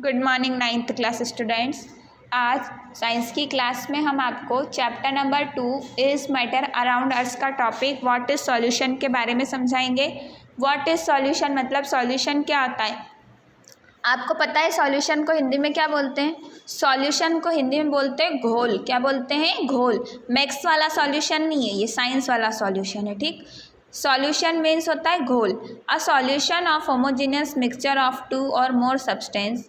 Good morning ninth class students. आज science की class में हम आपको chapter number 2 is matter around earth का टॉपिक व्हाट इज सॉल्यूशन के बारे में समझाएंगे। व्हाट इज सॉल्यूशन मतलब सॉल्यूशन क्या होता है। आपको पता है सॉल्यूशन को हिंदी में क्या बोलते हैं? सॉल्यूशन को हिंदी में बोलते हैं घोल। क्या बोलते हैं? घोल। मैथ्स वाला सॉल्यूशन नहीं है, ये साइंस वाला सॉल्यूशन है। ठीक, सॉल्यूशन मीन्स होता है घोल। A solution of homogeneous mixture of two or more substance.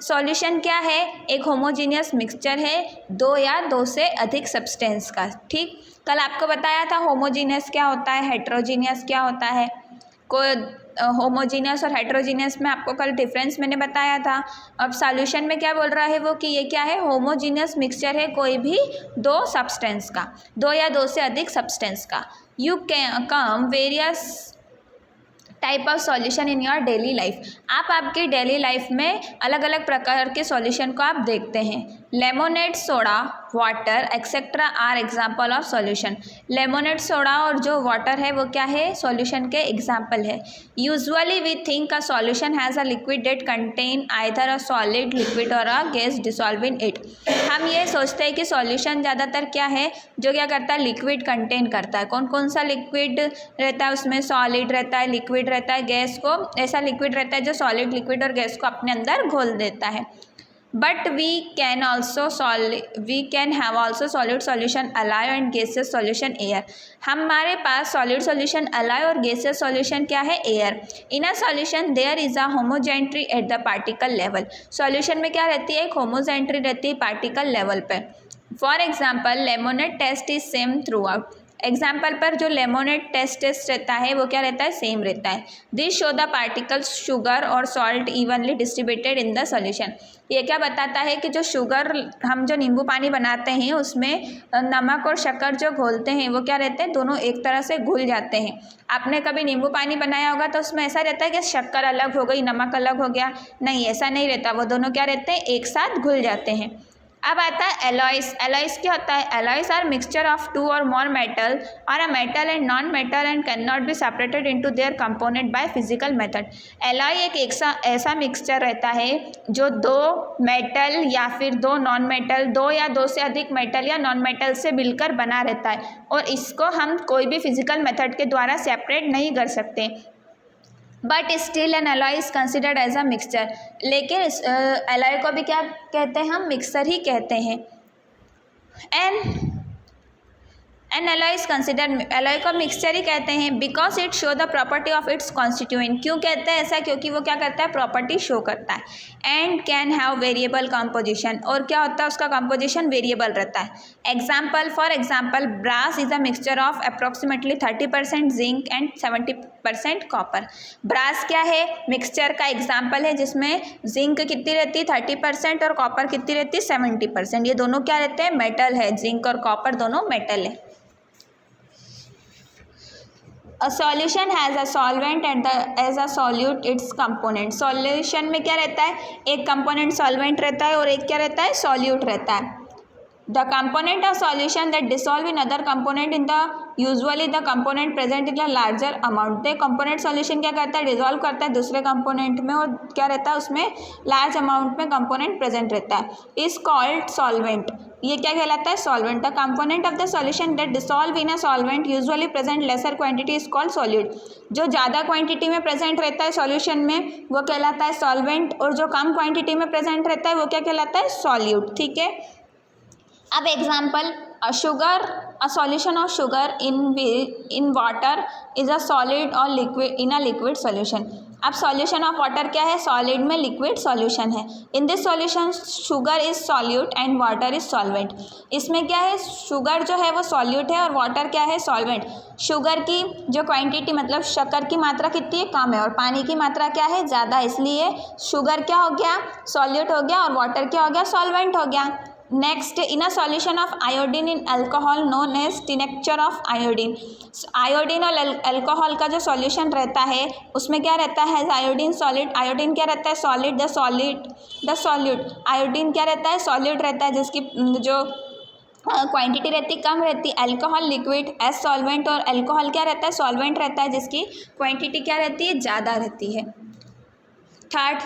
Solution क्या है? एक होमोजीनियस मिक्सचर है दो या दो से अधिक सब्सटेंस का। ठीक, कल आपको बताया था होमोजीनियस क्या होता है, हेट्रोजीनियस क्या होता है। कोई होमोजीनियस और हेट्रोजीनियस में आपको कल डिफरेंस मैंने बताया था। अब सॉल्यूशन में क्या बोल रहा है वो कि ये क्या है? होमोजीनियस मिक्सचर है कोई भी दो सब्सटेंस का, दो या दो से अधिक सब्सटेंस का। You can come various type of solution in your daily life. आप आपकी डेली लाइफ में अलग अलग प्रकार के सॉल्यूशन को आप देखते हैं। Lemonade, soda, water etcetera are example of solution. Lemonade, soda और जो वाटर है वो क्या है? सॉल्यूशन के एग्जाम्पल है। Usually we think a solution has a liquid that contain either a solid, liquid और a gas dissolve in it. हम ये सोचते हैं कि सॉल्यूशन ज़्यादातर क्या है? जो क्या करता है? लिक्विड कंटेन करता है। कौन कौन सा लिक्विड रहता है उसमें? सॉलिड रहता है, लिक्विड रहता है, गैस को ऐसा लिक्विड रहता है जो सॉलिड, लिक्विड और गैस को अपने अंदर घोल देता है। But we can have also solid solution alloy and gases solution air. हमारे पास सॉलिड सॉल्यूशन अलाय और गैसेस सॉल्यूशन क्या है? Air. In a solution there is a homogeneity at the particle level. Solution में क्या रहती है? एक होमोजेंट्री रहती है पार्टिकल लेवल पर। For example lemonade taste is same throughout. Example पर जो लेमोनेड टेस्ट रहता है वो क्या रहता है? सेम रहता है। This show the particles sugar और salt evenly distributed in the solution. ये क्या बताता है कि जो शुगर, हम जो नींबू पानी बनाते हैं उसमें नमक और शक्कर जो घोलते हैं वो क्या रहते हैं? दोनों एक तरह से घुल जाते हैं। आपने कभी नींबू पानी बनाया होगा तो उसमें ऐसा रहता है कि शक्कर अलग हो गई, नमक अलग हो गया? नहीं, ऐसा नहीं रहता। वो दोनों क्या रहते हैं? एक साथ घुल जाते हैं। अब आता है एलॉयस। एलॉयस क्या होता है? Alloys are mixture of two or more metal or a metal and non metal and can not be separated into their component by physical method. Alloy एक ऐसा मिक्सचर रहता है जो दो मेटल या फिर दो नॉन मेटल, दो या दो से अधिक मेटल या नॉन मेटल से मिलकर बना रहता है और इसको हम कोई भी फिजिकल मेथड के द्वारा सेपरेट नहीं कर सकते। But still an alloy is considered as a mixture. लेकिन एलॉय को भी क्या कहते हैं? हम मिक्सर ही कहते हैं। N alloy is considered, alloy को मिक्सचर ही कहते हैं because it show the property of its constituent. क्यों कहते हैं ऐसा? क्योंकि वो क्या करता है? प्रॉपर्टी शो करता है। And can have variable composition, और क्या होता है? उसका कंपोजिशन वेरिएबल रहता है। Example, for example brass is a mixture of approximately 30% zinc and 70% copper. Brass क्या है? मिक्सचर का एग्जाम्पल है जिसमें जिंक कितनी रहती है? 30% और कॉपर कितनी रहती है? 70%। ये दोनों क्या रहते हैं? मेटल है। जिंक और कॉपर दोनों मेटल है। A solution has a solvent and as a solute its component। Solution में क्या रहता है? एक कंपोनेंट सॉल्वेंट रहता है और एक क्या रहता है? सॉल्यूट रहता है। The component of solution that dissolve in other component in the usually the component present in a larger amount। तो component solution क्या करता है? डिजोल्व करता है दूसरे component में और क्या रहता है? उसमें large amount में component present रहता है। is called solvent। ये क्या कहलाता है? solvent। The component of the solution that dissolve in a solvent usually present lesser quantity is called solute। जो ज़्यादा क्वांटिटी में प्रेजेंट रहता है सॉल्यूशन में वो कहलाता है सॉल्वेंट, और जो कम क्वांटिटी में प्रेजेंट रहता है वो क्या कहलाता है? सॉल्यूट। ठीक है। अब example, a solution of sugar in water is a solid और liquid in a liquid solution. अब सॉल्यूशन ऑफ वाटर क्या है? सॉलिड में लिक्विड सॉल्यूशन है। In this solution sugar is solute and water is solvent. इसमें क्या है? Sugar जो है वो सॉल्यूट है और वाटर क्या है? सॉल्वेंट। शुगर की जो क्वांटिटी मतलब शक्कर की मात्रा कितनी है? कम है, और पानी की मात्रा क्या है? ज़्यादा। इसलिए शुगर क्या हो गया? सॉल्यूट हो गया और वाटर क्या हो गया? सॉल्वेंट हो गया। Next, in a solution of iodine in alcohol known as tincture of iodine. Iodine और अल्कोहल का जो सॉल्यूशन रहता है उसमें क्या रहता है? Iodine solid. आयोडीन क्या रहता है? सॉलिड। The solute. आयोडीन क्या रहता है? सॉल्यूट रहता है जिसकी जो क्वांटिटी रहती कम रहती। अल्कोहल लिक्विड एज सॉल्वेंट, और अल्कोहल क्या रहता है? सॉल्वेंट रहता है जिसकी क्वांटिटी क्या रहती है? ज़्यादा रहती है। Third,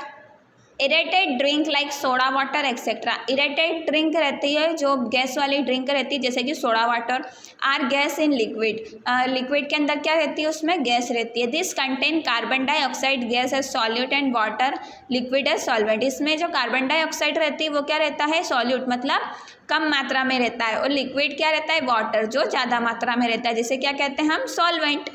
aerated drink like soda water etcetera. Aerated drink रहती है जो गैस वाली ड्रिंक रहती है जैसे कि soda water, are gas in liquid. Liquid के अंदर क्या रहती है, उसमें गैस रहती है। This contain carbon dioxide gas as solute and water liquid as solvent. इसमें जो कार्बन डाइऑक्साइड रहती है वो क्या रहता है, सॉल्यूट मतलब कम मात्रा में रहता है, और लिक्विड क्या रहता है, वाटर जो ज़्यादा मात्रा में रहता है, जिसे क्या कहते हैं हम, solvent.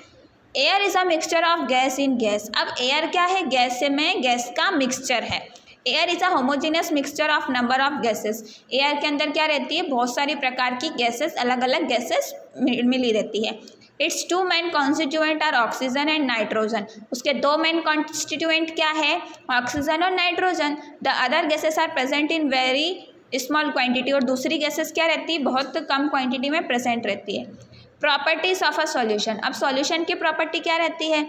Air is a mixture of gas in gas. अब एयर क्या है, गैस में गैस का मिक्सचर है। Air is a homogeneous mixture of number of gases. Air के अंदर क्या रहती है, बहुत सारी प्रकार की गैसेस, अलग अलग गैसेस मिली रहती है। Its two main constituent are oxygen and nitrogen. उसके दो मेन कॉन्स्टिट्यूएंट क्या है, ऑक्सीजन और nitrogen. The other gases are present in very small quantity. और दूसरी गैसेस क्या रहती है, बहुत कम क्वांटिटी में प्रेजेंट रहती है। Properties of a solution. अब सॉल्यूशन की प्रॉपर्टी क्या रहती है,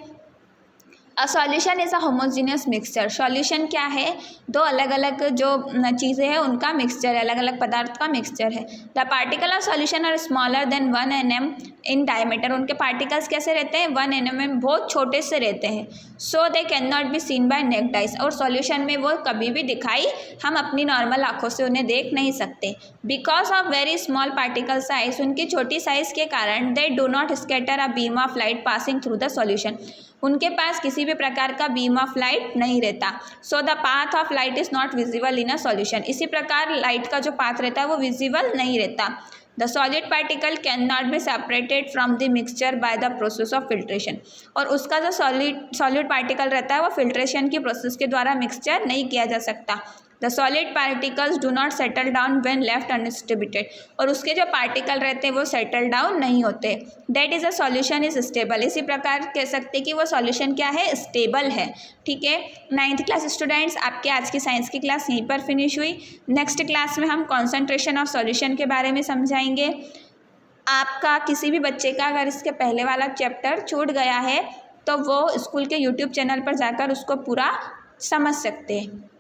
a solution is a homogeneous mixture. Solution क्या है, दो अलग अलग जो चीज़ें हैं उनका मिक्सचर है, अलग अलग पदार्थ का मिक्सचर है। The particle of solution are smaller than 1 nm in diameter. उनके पार्टिकल्स कैसे रहते हैं, 1 nm में बहुत छोटे से रहते हैं। So they can not be seen by naked eyes. और सॉल्यूशन में वो कभी भी दिखाई, हम अपनी नॉर्मल आँखों से उन्हें देख नहीं सकते। Because of very small particle size, उनकी छोटी साइज़ के कारण they do not scatter a beam of light passing through the solution. उनके पास किसी भी प्रकार का बीम ऑफ लाइट नहीं रहता। So the path of light is not visible in a solution. इसी प्रकार लाइट का जो पाथ रहता है वो विजिबल नहीं रहता। The solid particle can not be separated from the mixture by the process of filtration. और उसका जो सॉलिड पार्टिकल रहता है वो फिल्ट्रेशन की प्रोसेस के द्वारा मिक्सचर नहीं किया जा सकता। The solid particles do not settle down when left undistributed. और उसके जो पार्टिकल रहते हैं वो सेटल डाउन नहीं होते। That is a solution is stable. इसी प्रकार कह सकते हैं कि वो सॉल्यूशन क्या है, स्टेबल है। ठीक है, 9th क्लास स्टूडेंट्स, आपके आज की साइंस की क्लास यहीं पर फिनिश हुई। नेक्स्ट क्लास में हम कॉन्सेंट्रेशन ऑफ सॉल्यूशन के बारे में समझाएंगे। आपका किसी भी बच्चे का अगर इसके पहले वाला चैप्टर छूट गया है तो वो स्कूल के यूट्यूब चैनल पर जाकर उसको पूरा समझ सकते हैं।